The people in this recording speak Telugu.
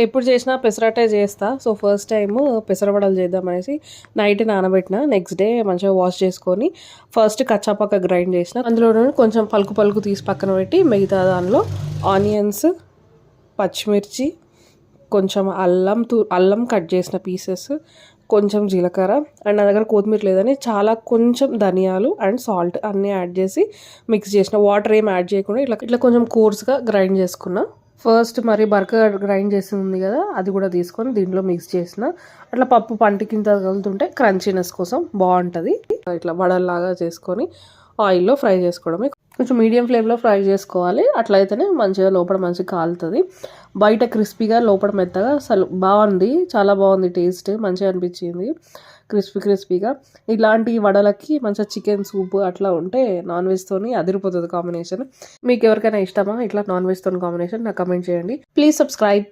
ఎప్పుడు చేసినా పెసరట్టే చేస్తా. సో ఫస్ట్ టైము పెసరవడలు చేద్దామనేసి నైట్ నానబెట్టిన. నెక్స్ట్ డే మంచిగా వాష్ చేసుకొని ఫస్ట్ కచ్చాపక్క గ్రైండ్ చేసిన. అందులో కొంచెం పలుకు పలుకు తీసి పక్కన పెట్టి మిగతా దానిలో ఆనియన్స్, పచ్చిమిర్చి, కొంచెం అల్లం కట్ చేసిన పీసెస్, కొంచెం జీలకర్ర అండ్ నా దగ్గర కొత్తిమీర లేదని చాలా కొంచెం ధనియాలు అండ్ సాల్ట్ అన్నీ యాడ్ చేసి మిక్స్ చేసిన. వాటర్ ఏం యాడ్ చేయకుండా ఇట్లా కొంచెం కోర్స్గా గ్రైండ్ చేసుకున్నా. ఫస్ట్ మరి బరకగా గ్రైండ్ చేసి ఉంది కదా, అది కూడా తీసుకొని దీంట్లో మిక్స్ చేసిన. అట్లా పప్పు పంటి కింద తగులుతుంటే క్రంచీనెస్ కోసం బాగుంటుంది. ఇట్లా వడల్లాగా చేసుకొని ఆయిల్లో ఫ్రై చేసుకోవడమే. కొంచెం మీడియం ఫ్లేమ్లో ఫ్రై చేసుకోవాలి. అట్లయితేనే మంచిగా లోపల మంచిగా కాలుతుంది. బయట క్రిస్పీగా లోపల మెత్తగా అసలు బాగుంది, చాలా బాగుంది. టేస్ట్ మంచిగా అనిపించింది, క్రిస్పీగా. ఇలాంటి వడలకి మంచిగా చికెన్ సూప్ అట్లా ఉంటే నాన్ వెజ్తోని అదిరిపోతుంది కాంబినేషన్. మీకు ఎవరికైనా ఇష్టమా ఇట్లా నాన్ వెజ్తో కాంబినేషన్? నాకు కమెంట్ చేయండి. Please subscribe.